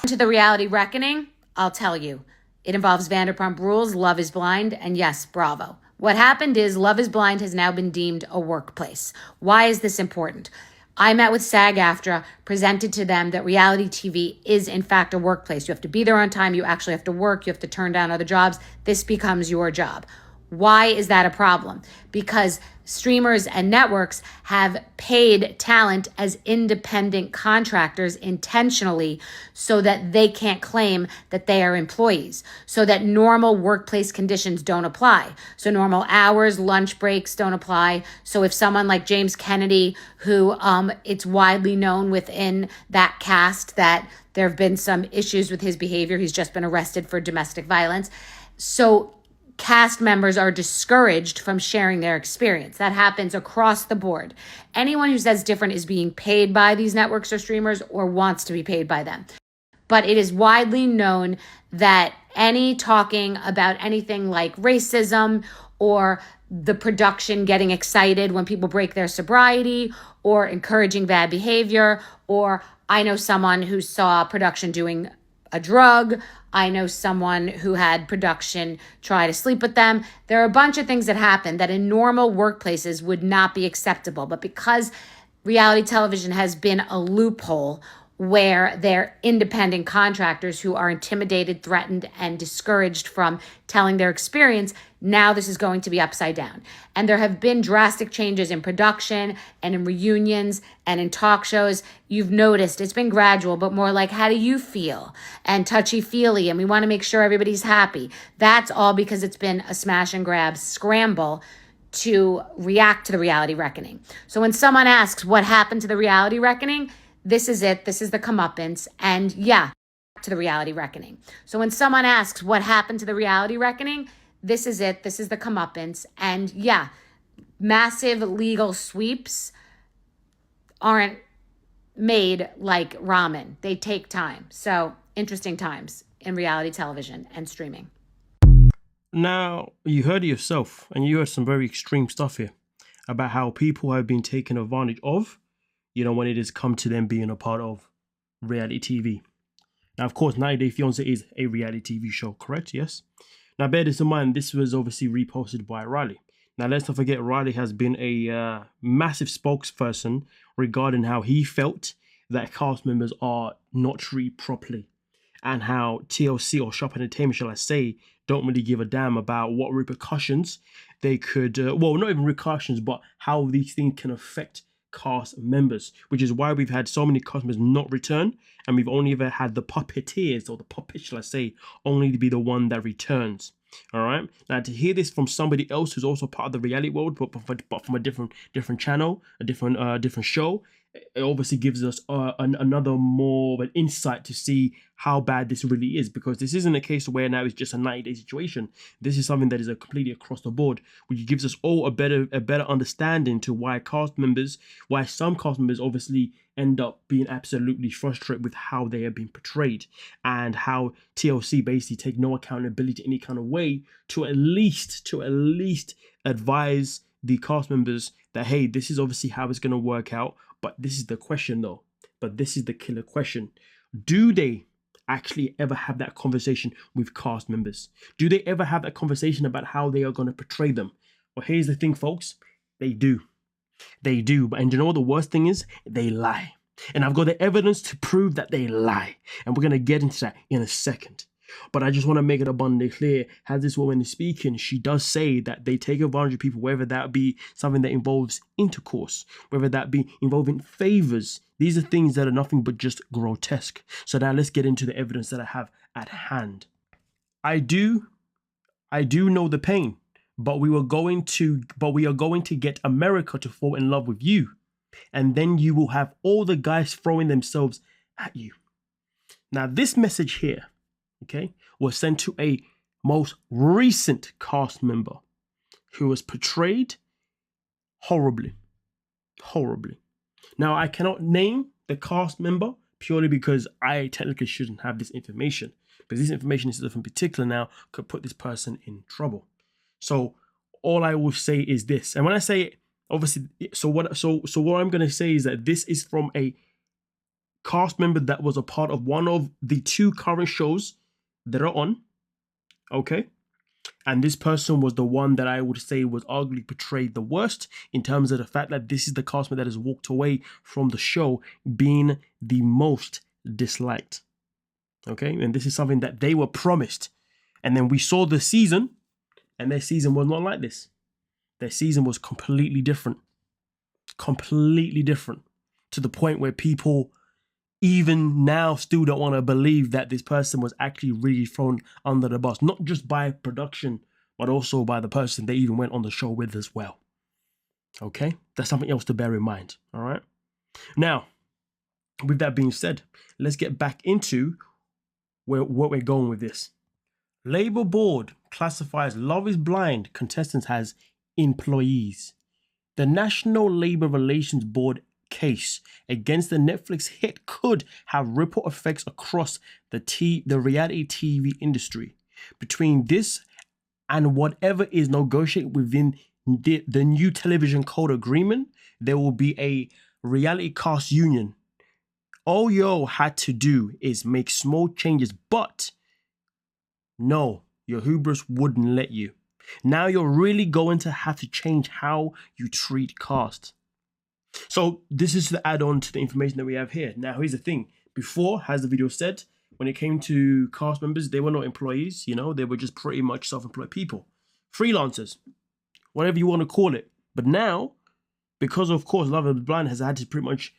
To the reality reckoning, I'll tell you. It involves Vanderpump Rules, Love is Blind, and yes, bravo. What happened is Love is Blind has now been deemed a workplace. Why is this important? I met with SAG-AFTRA, presented to them that reality TV is in fact a workplace. You have to be there on time. You actually have to work. You have to turn down other jobs. This becomes your job. Why is that a problem? Because streamers and networks have paid talent as independent contractors intentionally so that they can't claim that they are employees, so that normal workplace conditions don't apply. So normal hours, lunch breaks don't apply. So if someone like James Kennedy, who it's widely known within that cast that there have been some issues with his behavior, he's just been arrested for domestic violence. So cast members are discouraged from sharing their experience. That happens across the board. Anyone who says different is being paid by these networks or streamers or wants to be paid by them. But it is widely known that any talking about anything like racism or the production getting excited when people break their sobriety or encouraging bad behavior, or I know someone who saw production doing a drug. I know someone who had production try to sleep with them. There are a bunch of things that happen that in normal workplaces would not be acceptable. But because reality television has been a loophole where they're independent contractors who are intimidated, threatened, and discouraged from telling their experience, now this is going to be upside down. And there have been drastic changes in production and in reunions and in talk shows. You've noticed it's been gradual, but more like, how do you feel? And touchy-feely, and we want to make sure everybody's happy. That's all because it's been a smash and grab scramble to react to the reality reckoning. So when someone asks what happened to the reality reckoning, this is it. This is the comeuppance. And yeah, to the reality reckoning. So when someone asks what happened to the reality reckoning, this is it. This is the comeuppance. And yeah, massive legal sweeps aren't made like ramen. They take time. So interesting times in reality television and streaming. Now, you heard it yourself, and you heard some very extreme stuff here about how people have been taken advantage of, when it has come to them being a part of reality TV. Now, of course, 90 Day Fiancé is a reality TV show, correct? Yes. Now, bear this in mind, this was obviously reposted by Riley. Now, let's not forget, Riley has been a massive spokesperson regarding how he felt that cast members are not treated properly, and how TLC, or Shop Entertainment, shall I say, don't really give a damn about what repercussions they could, not even repercussions, but how these things can affect cast members, which is why we've had so many cast members not return, and we've only ever had the puppeteers, or the puppet, shall I say, only to be the one that returns. All right. Now, to hear this from somebody else who's also part of the reality world, but from a different channel, a different show, it obviously gives us another more of an insight to see how bad this really is, because this isn't a case where now it's just a 90-day situation. This is something that is completely across the board, which gives us all a better understanding to why some cast members obviously end up being absolutely frustrated with how they are being portrayed, and how TLC basically take no accountability in any kind of way to at least advise the cast members that, hey, this is obviously how it's going to work out. But this is the question though. But this is the killer question. Do they actually ever have that conversation with cast members? Do they ever have that conversation about how they are going to portray them? Well, here's the thing, folks. They do. They do. And you know what the worst thing is? They lie. And I've got the evidence to prove that they lie. And we're going to get into that in a second. But I just want to make it abundantly clear, as this woman is speaking, she does say that they take advantage of people, whether that be something that involves intercourse, whether that be involving favors. These are things that are nothing but just grotesque. So now let's get into the evidence that I have at hand. I do know the pain, but we are going to get America to fall in love with you. And then you will have all the guys throwing themselves at you. Now, this message here, okay, was sent to a most recent cast member who was portrayed horribly. Now, I cannot name the cast member purely because I technically shouldn't have this information, because this information is in particular now could put this person in trouble. So all I will say is this, and when I say it, obviously, so what I'm going to say is that this is from a cast member that was a part of one of the 2 current shows that are on. Okay. And this person was the one that I would say was arguably portrayed the worst in terms of the fact that this is the cast member that has walked away from the show being the most disliked. Okay. And this is something that they were promised. And then we saw the season, and their season was not like this. Their season was completely different. Completely different. To the point where people even now still don't want to believe that this person was actually really thrown under the bus, not just by production, but also by the person they even went on the show with as well. Okay, that's something else to bear in mind. All right. Now, with that being said, let's get back into what we're going with this. Labor Board classifies Love is Blind contestants as employees. The National Labor Relations Board case against the Netflix hit could have ripple effects across the reality TV industry. Between this and whatever is negotiated within the new television code agreement, there will be a reality cast union. All y'all had to do is make small changes, but no, your hubris wouldn't let you. Now you're really going to have to change how you treat cast. So this is the add-on to the information that we have here. Now, here's the thing. Before, as the video said, when it came to cast members, they were not employees, they were just pretty much self-employed people. Freelancers, whatever you want to call it. But now, because of course Love is Blind has had to pretty much,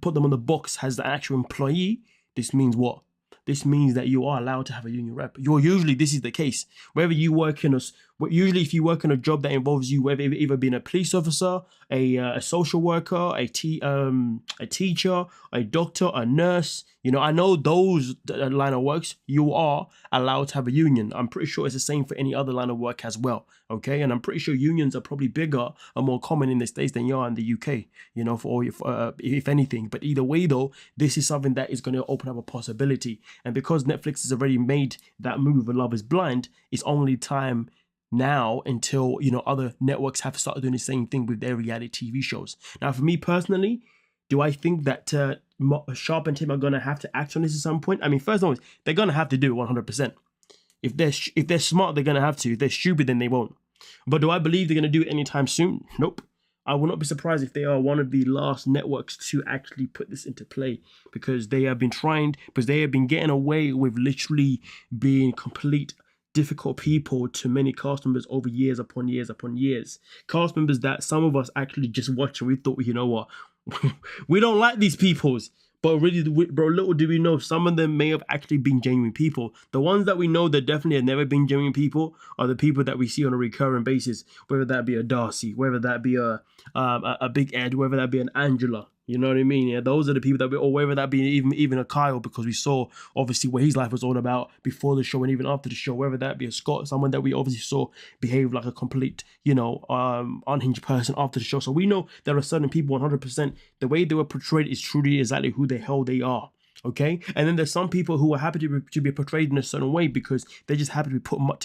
put them on the box as the actual employee, this means what? This means that you are allowed to have a union rep. This is the case. Usually if you work in a job that involves you, whether either being a police officer, a social worker, a teacher, a doctor, a nurse, I know those line of works, you are allowed to have a union. I'm pretty sure it's the same for any other line of work as well. Okay, and I'm pretty sure unions are probably bigger and more common in the States than you are in the UK, if anything. But either way though, this is something that is going to open up a possibility. And because Netflix has already made that move with Love is Blind, it's only time now until, other networks have started doing the same thing with their reality TV shows. Now, for me personally, do I think that Sharp and Tim are going to have to act on this at some point? I mean, first of all, they're going to have to do it 100%. If they're smart, they're going to have to. If they're stupid, then they won't. But do I believe they're going to do it anytime soon? Nope. I will not be surprised if they are one of the last networks to actually put this into play, because they have been getting away with literally being complete difficult people to many cast members over years upon years upon years. Cast members that some of us actually just watched and we thought, you know what, we don't like these peoples. But really, bro, little do we know, some of them may have actually been genuine people. The ones that we know that definitely have never been genuine people are the people that we see on a recurring basis, whether that be a Darcy, whether that be a Big Ed, whether that be an Angela. You know what I mean? Yeah, those are the people or whether that be even a Kyle, because we saw obviously what his life was all about before the show and even after the show. Whether that be a Scott, someone that we obviously saw behave like a complete, unhinged person after the show. So we know there are certain people 100%. The way they were portrayed is truly exactly who the hell they are. Okay, and then there's some people who are happy to be portrayed in a certain way because they're just happy to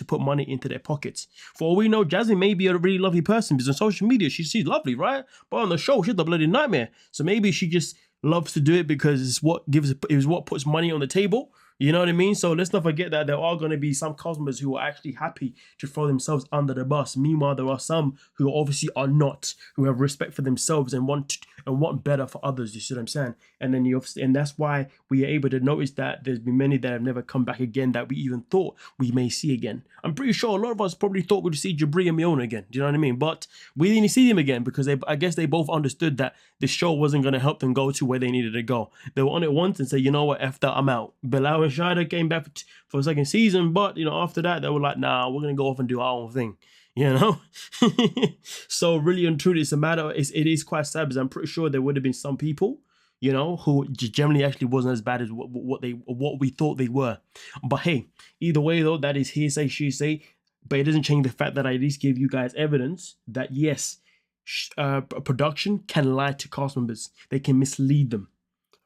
put money into their pockets. For all we know, Jasmine may be a really lovely person because on social media she's lovely, right? But on the show she's the bloody nightmare. So maybe she just loves to do it because it's what puts money on the table. You know what I mean? So let's not forget that there are going to be some customers who are actually happy to throw themselves under the bus. Meanwhile, there are some who obviously are not, who have respect for themselves and want better for others. You see what I'm saying? And then and that's why we are able to notice that there's been many that have never come back again that we even thought we may see again. I'm pretty sure a lot of us probably thought we'd see Jabri and Miona again. Do you know what I mean? But we didn't see them again because I guess they both understood that the show wasn't going to help them go to where they needed to go. They were on it once and said, you know what, F that, I'm out. Bilal and Shida came back for a second season, but after that they were like, nah, we're gonna go off and do our own thing. So really and truly, it's a matter. It is quite sad because I'm pretty sure there would have been some people, who generally actually wasn't as bad as what we thought they were. But hey, either way though, that is hearsay, she say. But it doesn't change the fact that I at least give you guys evidence that yes, production can lie to cast members. They can mislead them.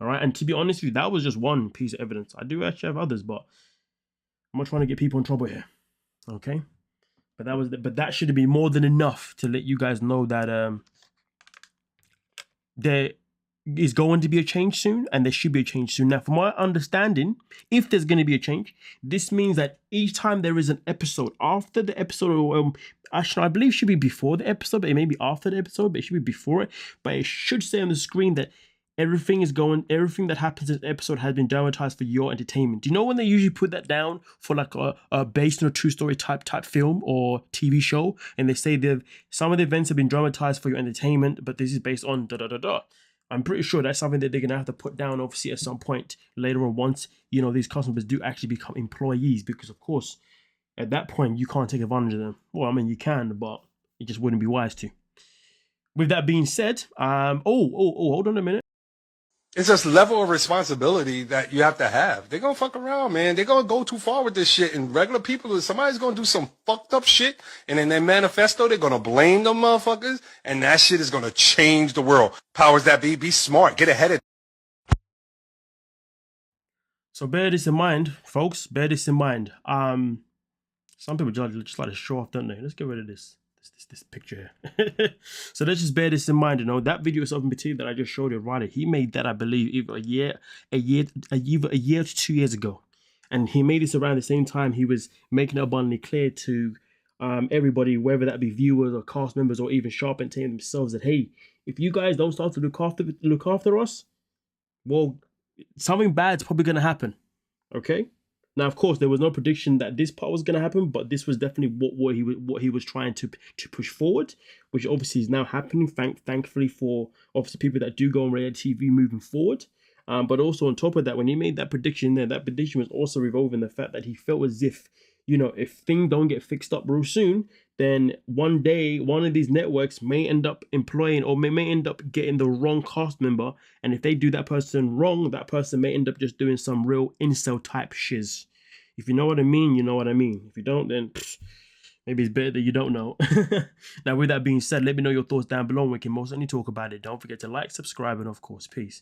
All right, and to be honest with you, that was just one piece of evidence. I do actually have others, but I'm not trying to get people in trouble here. Okay, but that should have been more than enough to let you guys know that is going to be a change soon, and there should be a change soon. Now, from my understanding, if there's going to be a change, this means that each time there is an episode, after the episode, actually, I believe it should be before the episode, but it may be after the episode, but it should be before it. But it should say on the screen that everything that happens in the episode has been dramatized for your entertainment. Do you know when they usually put that down for like a based on a true story type film or TV show, and they say some of the events have been dramatized for your entertainment, but this is based on da da da da. I'm pretty sure that's something that they're gonna have to put down, obviously, at some point later on, once these customers do actually become employees, because of course, at that point you can't take advantage of them. Well, I mean you can, but it just wouldn't be wise to. With that being said, hold on a minute. It's just level of responsibility that you have to have. They're gonna fuck around, man. They're gonna go too far with this shit. And regular people, somebody's gonna do some fucked up shit, and in their manifesto, they're gonna blame them motherfuckers, and that shit is gonna change the world. Powers that be smart. Get ahead of it. So bear this in mind, folks. Bear this in mind. Some people just like to show off, don't they? Let's get rid of this picture here. So let's just bear this in mind. That video itself in particular that I just showed you, right? He made that, I believe, either a year to 2 years ago, and he made this around the same time he was making it abundantly clear to everybody, whether that be viewers or cast members or even Sharp Entertainment themselves, that hey, if you guys don't start to look after us, well, something bad's probably gonna happen. Okay. Now, of course, there was no prediction that this part was going to happen, but this was definitely what he was trying to push forward, which obviously is now happening. Thankfully for obviously people that do go on reality TV moving forward. But also on top of that, when he made that prediction there, that prediction was also revolving the fact that he felt as if, if things don't get fixed up real soon, then one day one of these networks may end up employing or may end up getting the wrong cast member. And if they do that person wrong, that person may end up just doing some real incel type shiz. If you know what I mean, you know what I mean. If you don't, then maybe it's better that you don't know. Now, with that being said, let me know your thoughts down below. We can most certainly talk about it. Don't forget to like, subscribe, and of course, peace.